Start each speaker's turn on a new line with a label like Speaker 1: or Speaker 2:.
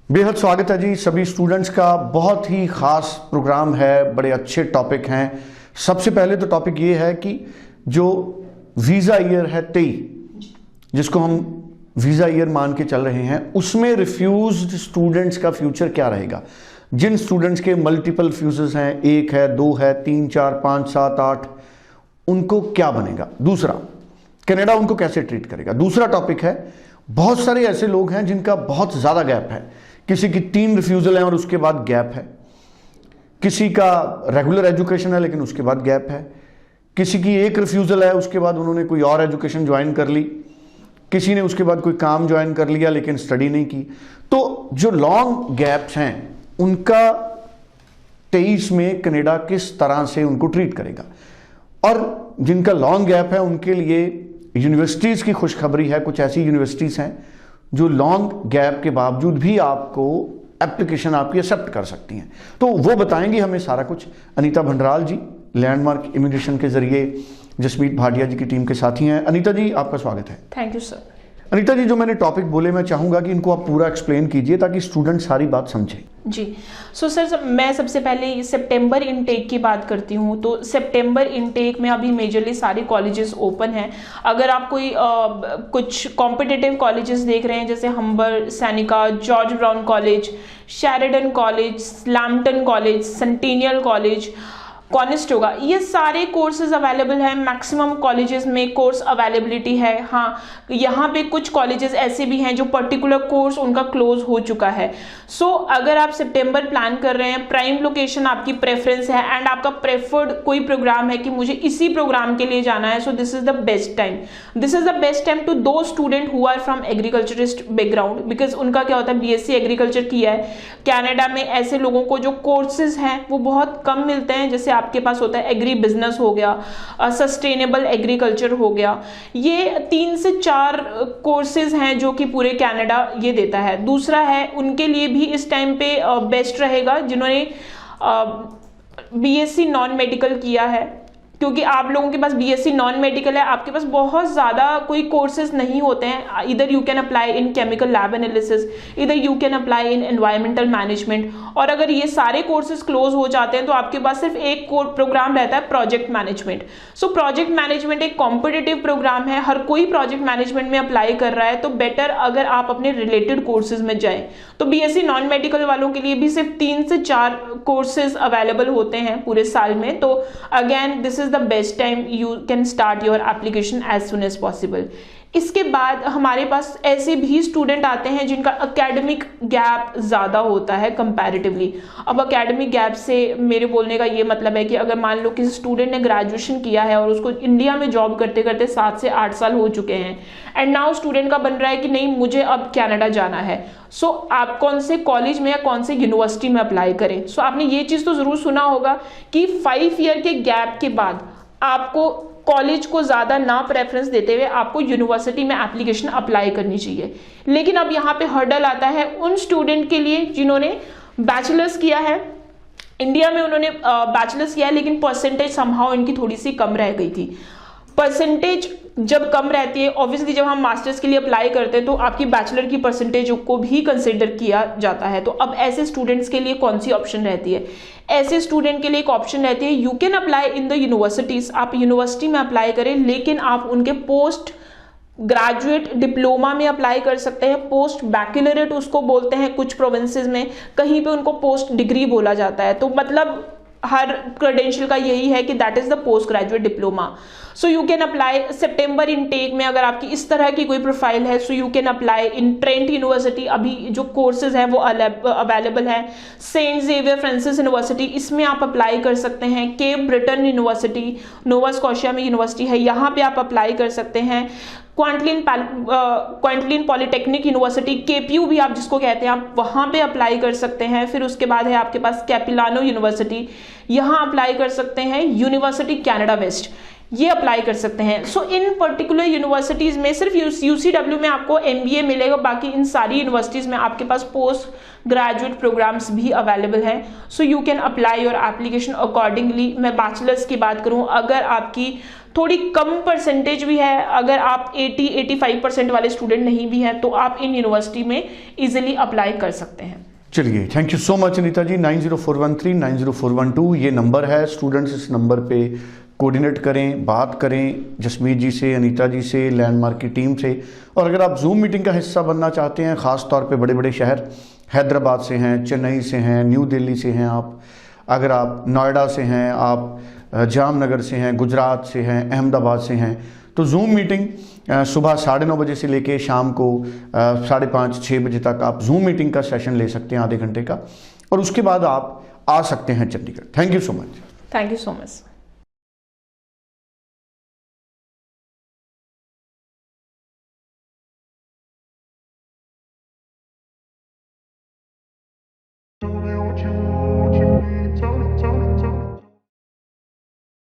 Speaker 1: बेहद स्वागत है जी सभी स्टूडेंट्स का। बहुत ही खास प्रोग्राम है, बड़े अच्छे टॉपिक हैं। सबसे पहले तो टॉपिक ये है कि जो वीज़ा ईयर है 23, जिसको हम वीज़ा ईयर मान के चल रहे हैं, उसमें रिफ्यूज्ड स्टूडेंट्स का फ्यूचर क्या रहेगा। जिन स्टूडेंट्स के मल्टीपल फ्यूजेस हैं, 1 है, 2 है, 3, 4, 5, 7, 8, उनको क्या बनेगा। दूसरा, कनाडा उनको कैसे ट्रीट करेगा। दूसरा टॉपिक है, बहुत सारे ऐसे लोग हैं जिनका बहुत ज़्यादा गैप है। किसी की 3 रिफ्यूज़ल हैं और उसके बाद गैप है, किसी का रेगुलर एजुकेशन है लेकिन उसके बाद गैप है, किसी की 1 रिफ्यूज़ल है उसके बाद उन्होंने कोई और एजुकेशन ज्वाइन कर ली, किसी ने उसके बाद कोई काम ज्वाइन कर लिया लेकिन स्टडी नहीं की। तो जो लॉन्ग गैप्स हैं उनका 23 में कनाडा किस तरह से उनको ट्रीट करेगा। और जिनका लॉन्ग गैप है उनके लिए यूनिवर्सिटीज़ की खुशखबरी है। कुछ ऐसी यूनिवर्सिटीज़ हैं जो लॉन्ग गैप के बावजूद भी आपको एप्लीकेशन आपकी एक्सेप्ट कर सकती हैं। तो वो बताएंगे हमें सारा कुछ। अनीता भंडराल जी लैंडमार्क इमिग्रेशन के जरिए जसमीत भाटिया जी की टीम के साथी हैं। अनीता जी आपका स्वागत है।
Speaker 2: Thank you sir.
Speaker 1: Anita ji, जो मैंने टॉपिक बोले मैं चाहूँगा कि इनको आप पूरा एक्सप्लेन कीजिए ताकि स्टूडेंट सारी बात समझें।
Speaker 2: जी सर, मैं सबसे पहले सितंबर इनटेक की बात करती हूँ। तो सितंबर इनटेक में अभी मेजरली सारे कॉलेजेस ओपन हैं। अगर आप कोई कुछ कॉम्पिटिटिव कॉलेजेस देख रहे हैं जैसे Humber, Seneca, George Brown college, Sheridan college, स्लैम्पटन कॉलेज, सेंटेनियल कॉलेज, कॉनिस्टोगा, ये सारे कोर्सेज अवेलेबल हैं। मैक्सिमम कॉलेजेस में कोर्स अवेलेबिलिटी है। हाँ, यहाँ पे कुछ कॉलेजेस ऐसे भी हैं जो पर्टिकुलर कोर्स उनका क्लोज हो चुका है। सो अगर आप सितंबर प्लान कर रहे हैं, प्राइम लोकेशन आपकी प्रेफरेंस है एंड आपका प्रेफर्ड कोई प्रोग्राम है कि मुझे इसी प्रोग्राम के लिए जाना है, so this is the best time. This is the best time to do student who are from agriculturist background, because उनका क्या होता है, बीएससी एग्रीकल्चर किया है। कनाडा में ऐसे लोगों को जो कोर्सेज हैं वो बहुत कम मिलते हैं। जैसे आपके पास होता है एग्री बिजनेस हो गया, सस्टेनेबल एग्रीकल्चर हो गया। ये 3 से 4 कोर्सेज हैं जो कि पूरे कनाडा ये देता है। दूसरा है, उनके लिए भी इस टाइम पे बेस्ट रहेगा जिन्होंने बीएससी नॉन मेडिकल किया है, क्योंकि आप लोगों के पास बीएससी नॉन मेडिकल है, आपके पास बहुत ज़्यादा कोई कोर्सेज नहीं होते हैं। इधर you can apply in chemical lab analysis, इधर you can apply in environmental management. और अगर ये सारे कोर्सेज क्लोज हो जाते हैं तो आपके पास सिर्फ एक प्रोग्राम रहता है, project management. So project management एक कॉम्पिटिटिव प्रोग्राम है, हर कोई प्रोजेक्ट मैनेजमेंट में अप्लाई कर रहा है। तो बेटर अगर आप अपने रिलेटेड कोर्सेज में जाएं। तो बीएससी नॉन मेडिकल वालों के लिए भी सिर्फ 3 से 4 कोर्सेज अवेलेबल होते हैं पूरे साल में। तो again this is the best time you can start your application as soon as possible। इसके बाद हमारे पास ऐसे भी स्टूडेंट आते हैं जिनका एकेडमिक गैप ज़्यादा होता है कंपैरेटिवली। अब एकेडमिक गैप से मेरे बोलने का ये मतलब है कि अगर मान लो किसी स्टूडेंट ने ग्रेजुएशन किया है और उसको इंडिया में जॉब करते करते 7 से 8 साल हो चुके हैं एंड नाउ स्टूडेंट का बन रहा है कि नहीं मुझे अब कनाडा जाना है। सो आप कौन से कॉलेज में या कौन से यूनिवर्सिटी में अप्लाई करें। सो आपने ये चीज़ तो ज़रूर सुना होगा कि 5 ईयर के गैप के बाद आपको कॉलेज को ज़्यादा ना प्रेफरेंस देते हुए आपको यूनिवर्सिटी में एप्लीकेशन अप्लाई करनी चाहिए। लेकिन अब यहाँ पे हर्डल आता है उन स्टूडेंट के लिए जिन्होंने बैचलर्स किया है इंडिया में, उन्होंने बैचलर्स किया है लेकिन परसेंटेज समहाउ इनकी थोड़ी सी कम रह गई थी। परसेंटेज जब कम रहती है, ऑब्वियसली जब हम मास्टर्स के लिए अप्लाई करते हैं तो आपकी बैचलर की परसेंटेज को भी कंसिडर किया जाता है। तो अब ऐसे स्टूडेंट्स के लिए कौन सी ऑप्शन रहती है? ऐसे स्टूडेंट के लिए एक ऑप्शन रहती है, you can apply in the universities. आप यूनिवर्सिटी में अप्लाई करें लेकिन आप उनके पोस्ट ग्रेजुएट डिप्लोमा में अप्लाई कर सकते हैं। पोस्ट बैकलरेट उसको बोलते हैं कुछ प्रोविंसेस में, कहीं पे उनको पोस्ट डिग्री बोला जाता है। तो मतलब हर क्रेडेंशियल का यही है कि that is the post graduate diploma. So you can apply September intake में। अगर आपकी इस तरह की कोई प्रोफाइल है so you can apply in Trent university. अभी जो कोर्सेज हैं वो अवेलेबल हैं। सेंट जेवियर फ्रांसिस यूनिवर्सिटी, इसमें आप अप्लाई कर सकते हैं। केप ब्रिटन यूनिवर्सिटी, नोवा स्कॉशिया में यूनिवर्सिटी है, यहाँ पे आप अप्लाई कर सकते हैं। क्वांटलिन पॉलिटेक्निक यूनिवर्सिटी, केपीयू भी आप जिसको कहते हैं, आप वहाँ पे अप्लाई कर सकते हैं। फिर उसके बाद है आपके पास कैपिलानो यूनिवर्सिटी, यहाँ अप्लाई कर सकते हैं। यूनिवर्सिटी कनाडा वेस्ट, ये अप्लाई कर सकते हैं। सो इन पर्टिकुलर यूनिवर्सिटीज़ में सिर्फ यूसीडब्ल्यू में आपको एमबीए मिलेगा, बाकी इन सारी यूनिवर्सिटीज़ में आपके पास पोस्ट ग्रेजुएट प्रोग्राम्स भी अवेलेबल हैं। So you can apply your application accordingly. मैं बैचलर्स की बात करूं, अगर आपकी थोड़ी कम परसेंटेज भी है, अगर आप 80-85% वाले स्टूडेंट नहीं भी हैं, तो आप इन यूनिवर्सिटी में इजीली अप्लाई कर सकते हैं।
Speaker 1: चलिए, thank you so much Anita ji. 90413 90412 ये नंबर है। स्टूडेंट्स इस नंबर पे कोऑर्डिनेट करें, बात करें जसमीत जी से, अनीता जी से, लैंडमार्क की टीम से। और अगर आप जूम मीटिंग का हिस्सा बनना चाहते हैं, ख़ास तौर पे बड़े बड़े शहर हैदराबाद से हैं, चेन्नई से हैं, न्यू दिल्ली से हैं आप, अगर आप नोएडा से हैं, आप जामनगर से हैं, गुजरात से हैं, अहमदाबाद से हैं, तो जूम मीटिंग सुबह 9:30 बजे से लेके शाम को 5:30-6 बजे तक आप जूम मीटिंग का सेशन ले सकते हैं, आधे घंटे का, और उसके बाद आप आ सकते हैं Chandigarh. Thank you so much.
Speaker 2: Thank you so much.